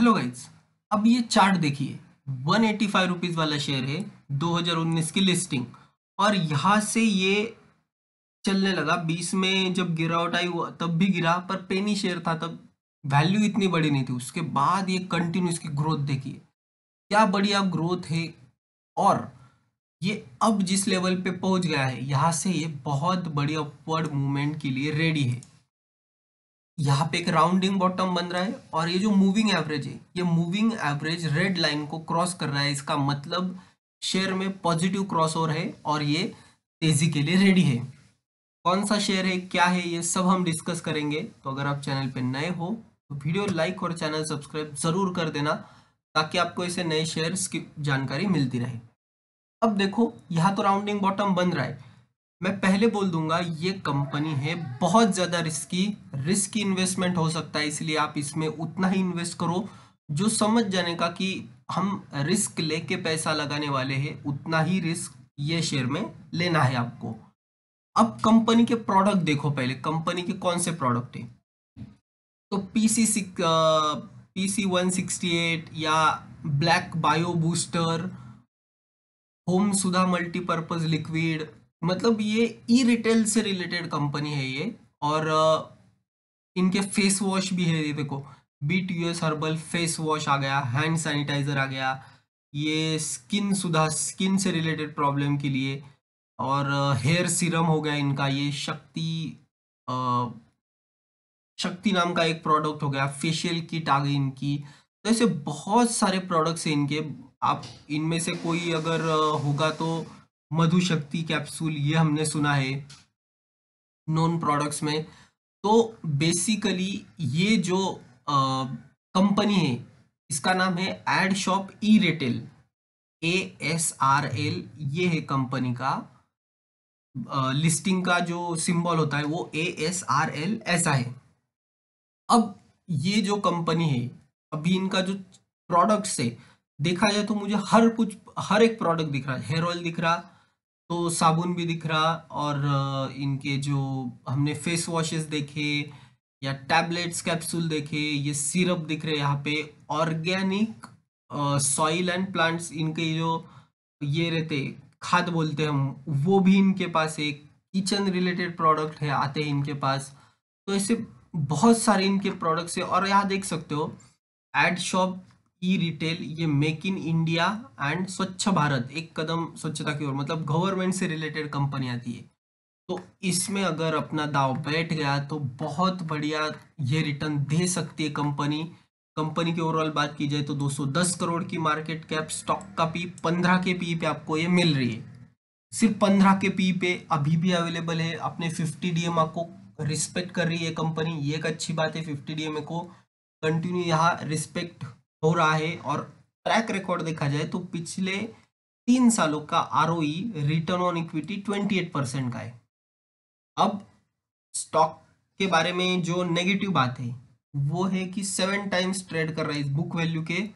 Hello guys. अब ये chart देखिए, 185 रुपीज वाला शेयर है, 2019 की लिस्टिंग। और यहाँ से ये चलने लगा। 20 में जब गिरावट आई तब भी गिरा, पर पेनी शेयर था तब, वैल्यू इतनी बड़ी नहीं थी। उसके बाद ये कंटिन्यू इसकी ग्रोथ देखिए, क्या बढ़िया ग्रोथ है। और ये अब जिस लेवल पे पहुंच गया है, यहाँ से ये बहुत बड़ी अपवर्ड मूवमेंट के लिए रेडी है। यहाँ पे एक राउंडिंग बॉटम बन रहा है, और ये जो मूविंग एवरेज है, ये मूविंग एवरेज रेड लाइन को क्रॉस कर रहा है। इसका मतलब शेयर में पॉजिटिव क्रॉस ओवर है और ये तेजी के लिए रेडी है। कौन सा शेयर है, क्या है, ये सब हम डिस्कस करेंगे। तो अगर आप चैनल पे नए हो तो वीडियो लाइक और चैनल सब्सक्राइब जरूर कर देना, ताकि आपको ऐसे नए शेयर्स की जानकारी मिलती रहे। अब देखो, यहाँ तो राउंडिंग बॉटम बन रहा है। मैं पहले बोल दूंगा, ये कंपनी है बहुत ज्यादा रिस्की। रिस्की इन्वेस्टमेंट हो सकता है, इसलिए आप इसमें उतना ही इन्वेस्ट करो जो समझ जाने का कि हम रिस्क लेके पैसा लगाने वाले हैं, उतना ही रिस्क ये शेयर में लेना है आपको। अब कंपनी के प्रोडक्ट देखो, पहले कंपनी के कौन से प्रोडक्ट है। तो PC168 या ब्लैक बायो बूस्टर, होम सुधा मल्टीपर्पज लिक्विड, मतलब ये ई रिटेल से रिलेटेड कंपनी है ये। और इनके फेस वॉश भी है, ये देखो, BTUS हर्बल फेस वॉश आ गया, हैंड सैनिटाइजर आ गया। ये स्किन सुधा, स्किन से रिलेटेड प्रॉब्लम के लिए। और हेयर सीरम हो गया इनका, ये शक्ति अ, शक्ति नाम का एक प्रोडक्ट हो गया। फेशियल किट आ गई इनकी। तो ऐसे बहुत सारे प्रोडक्ट्स हैं इनके। आप इनमें से कोई अगर होगा तो मधु शक्ति कैप्सूल, ये हमने सुना है नॉन प्रोडक्ट्स में। तो बेसिकली ये जो कंपनी है, इसका नाम है एड शॉप ई रिटेल, ASRL। ये है कंपनी का लिस्टिंग का जो सिंबल होता है, वो ASRL ऐसा है। अब ये जो कंपनी है, अभी इनका जो प्रोडक्ट्स है, देखा जाए तो मुझे हर एक प्रोडक्ट दिख रहा है। हेयर ऑयल दिख रहा, तो साबुन भी दिख रहा, और इनके जो हमने फेस वॉशेस देखे या टैबलेट्स कैप्सूल देखे, ये सिरप दिख रहे हैं यहाँ पे। ऑर्गेनिक सॉइल एंड प्लांट्स, इनके जो ये रहते खाद बोलते हैं हम, वो भी इनके पास है। किचन रिलेटेड प्रोडक्ट है, आते हैं इनके पास। तो ऐसे बहुत सारे इनके प्रोडक्ट्स है। और यहाँ देख सकते हो, एड शॉप ई रिटेल, ये मेक इन इंडिया एंड स्वच्छ भारत, एक कदम स्वच्छता की ओर, मतलब गवर्नमेंट से रिलेटेड कंपनी आती है। तो इसमें अगर अपना दाव बैठ गया तो बहुत बढ़िया ये रिटर्न दे सकती है कंपनी। कंपनी की ओवरऑल बात की जाए तो 210 करोड़ की मार्केट कैप, स्टॉक का पी 15 के पी पे आपको ये मिल रही है। सिर्फ 15 के पी पे अभी भी अवेलेबल है। अपने 50 DMA को रिस्पेक्ट कर रही है कंपनी, ये एक अच्छी बात है। 50 DMA को कंटिन्यू यहाँ रिस्पेक्ट हो रहा है। और ट्रैक रिकॉर्ड देखा जाए तो पिछले 3 सालों का ROE, रिटर्न ऑन इक्विटी, 28% का है। अब स्टॉक के बारे में जो नेगेटिव बात है, वो है कि 7 टाइम्स ट्रेड कर रहा है इस बुक वैल्यू के।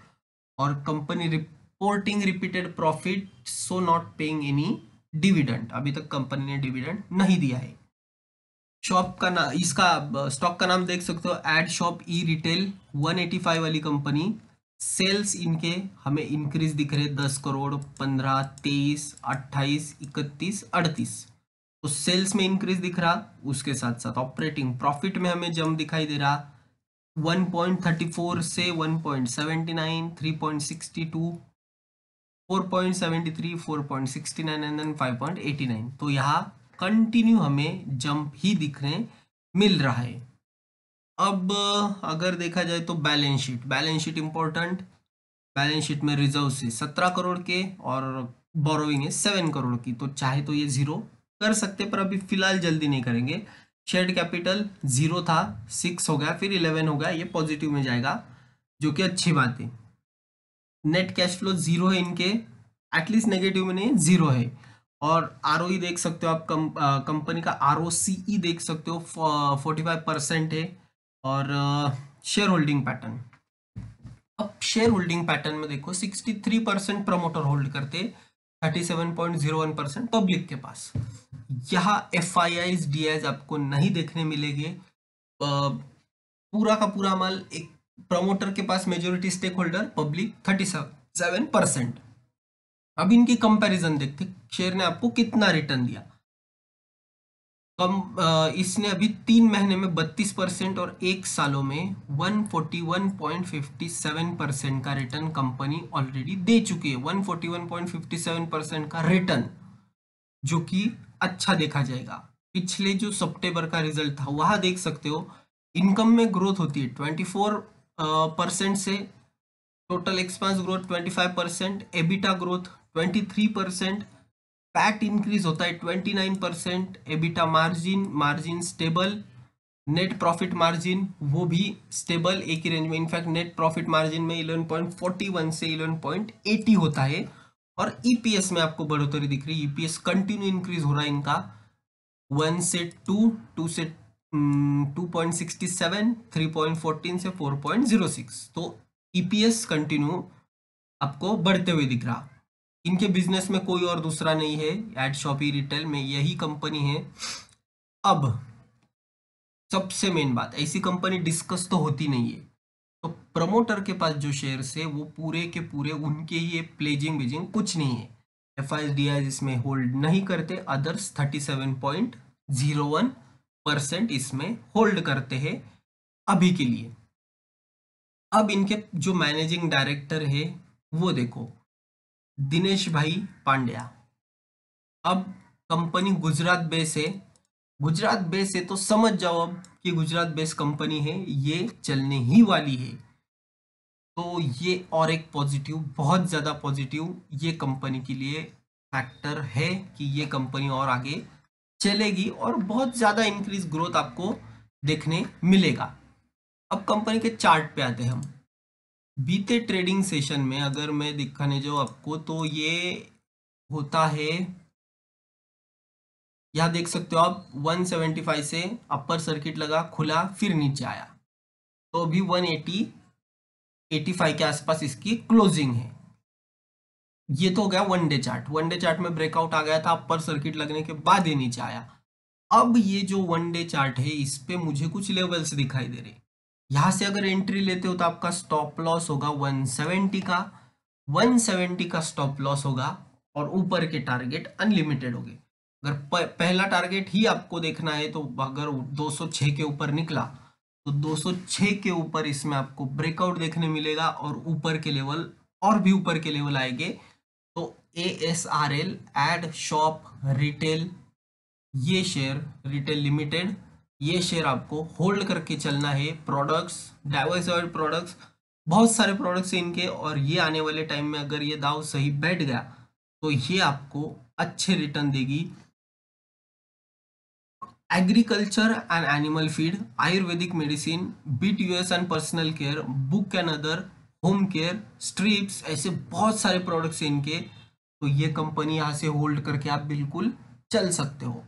और company reporting repeated profit, so not paying any dividend. अभी तक कंपनी ने डिविडेंड नहीं दिया है। शॉप का ना, इसका स्टॉक का नाम देख सकते हो, एड शॉप ई रिटेल, 185 वाली कंपनी। सेल्स इनके हमें इंक्रीज दिख रहे, 10 करोड़, 15, 23, 28, 31, 38। तो सेल्स में इंक्रीज दिख रहा, उसके साथ साथ ऑपरेटिंग प्रॉफिट में हमें जम दिखाई दे रहा। 1.34 से 1.79, 3.62, 4.73, 4.69 एंड देन 5.89। तो यहाँ कंटिन्यू हमें जंप ही दिखने मिल रहा है। अब अगर देखा जाए तो balance sheet important. Balance sheet में रिजर्व से 17 करोड़ के, और बोरोइंग है 7 करोड़ की। तो चाहे तो ये जीरो कर सकते, पर अभी फिलहाल जल्दी नहीं करेंगे। शेयर कैपिटल जीरो था, 6 हो गया, फिर 11 हो गया, ये पॉजिटिव में जाएगा, जो कि अच्छी बात है। नेट कैश फ्लो जीरो है इनके, एटलीस्ट नेगेटिव में नहीं, जीरो है। और ROE देख सकते हो आप, कंपनी का ROCE देख सकते हो, 45% है। और शेयर होल्डिंग पैटर्न, अब शेयर होल्डिंग पैटर्न में देखो, 63% प्रमोटर होल्ड करते, 37.01% पब्लिक के पास। यहाँ FIIs DIs आपको नहीं देखने मिलेंगे। पूरा का पूरा माल एक प्रमोटर के पास मेजोरिटी स्टेक होल्डर पब्लिक 37%। अब इनकी कंपैरिजन देखते, शेयर ने आपको कितना रिटर्न दिया। इसने अभी 3 महीने में 32% और 1 सालों में 141.57% का रिटर्न कंपनी ऑलरेडी दे चुकी है। 141.57% का रिटर्न, जो कि अच्छा देखा जाएगा। पिछले जो सितंबर का रिजल्ट था वहां देख सकते हो, इनकम में ग्रोथ होती है 24% से, total expense growth 25%, EBITDA growth 23%, PAT increase होता है 29%, EBITDA margin stable, net profit margin वो भी स्टेबल एक ही रेंज में। इनफैक्ट नेट प्रॉफिट मार्जिन में 11.41 से 11.80 होता है। और ईपीएस में आपको बढ़ोतरी दिख रही है, ईपीएस कंटिन्यू इंक्रीज हो रहा है इनका 1 से 2 से 2.67, 3.14 से 4.06। तो ईपीएस कंटिन्यू आपको बढ़ते हुए दिख रहा। इनके बिजनेस में कोई और दूसरा नहीं है, एड शॉपी रिटेल में यही कंपनी है। अब सबसे मेन बात, ऐसी कंपनी डिस्कस तो होती नहीं है, तो प्रमोटर के पास जो शेयर्स है वो पूरे के पूरे उनके ही, प्लेजिंग बीजिंग कुछ नहीं है। एफआईडीआई इसमें होल्ड नहीं करते, अदर्स 37.01% इसमें होल्ड करते हैं अभी के लिए। अब इनके जो मैनेजिंग डायरेक्टर है वो देखो, दिनेश भाई पांड्या। अब कंपनी गुजरात बेस है, गुजरात बेस है तो समझ जाओ अब कि गुजरात बेस कंपनी है, ये चलने ही वाली है। तो ये और एक पॉजिटिव, बहुत ज़्यादा पॉजिटिव ये कंपनी के लिए फैक्टर है कि ये कंपनी और आगे चलेगी और बहुत ज़्यादा इंक्रीज ग्रोथ आपको देखने मिलेगा। अब कंपनी के चार्ट पे आते हैं हम। बीते ट्रेडिंग सेशन में अगर मैं दिखाने जाऊँ आपको, तो ये होता है, यहाँ देख सकते हो आप 175 से अपर सर्किट लगा, खुला, फिर नीचे आया, तो अभी 185 के आसपास इसकी क्लोजिंग है। ये तो हो गया one day chart. One day chart में ब्रेकआउट आ गया था, अपर सर्किट लगने के बाद ये नीचे आया। अब ये जो वन डे चार्ट है इस पे मुझे कुछ लेवल्स दिखाई दे रहे। यहाँ से अगर एंट्री लेते हो तो आपका स्टॉप लॉस होगा 170 का, 170 का स्टॉप लॉस होगा और ऊपर के टारगेट अनलिमिटेड हो गए। अगर पहला टारगेट ही आपको देखना है तो अगर 206 के ऊपर निकला तो 206 के ऊपर इसमें आपको ब्रेकआउट देखने मिलेगा और ऊपर के लेवल, और भी ऊपर के लेवल आएंगे। तो ASRL एड शॉप रिटेल, ये शेयर रिटेल लिमिटेड, ये शेयर आपको होल्ड करके चलना है। प्रोडक्ट्स, डाइवर्सिफाइड प्रोडक्ट्स, बहुत सारे प्रोडक्ट्स हैं इनके, और ये आने वाले टाइम में अगर ये दाव सही बैठ गया तो ये आपको अच्छे रिटर्न देगी। Agriculture and animal feed, Ayurvedic medicine, beauty and personal care, book and other, home care, strips, ऐसे बहुत सारे प्रोडक्ट्स हैं इनके। तो ये कंपनी यहाँ से होल्ड करके आप बिल्कुल चल सकते हो।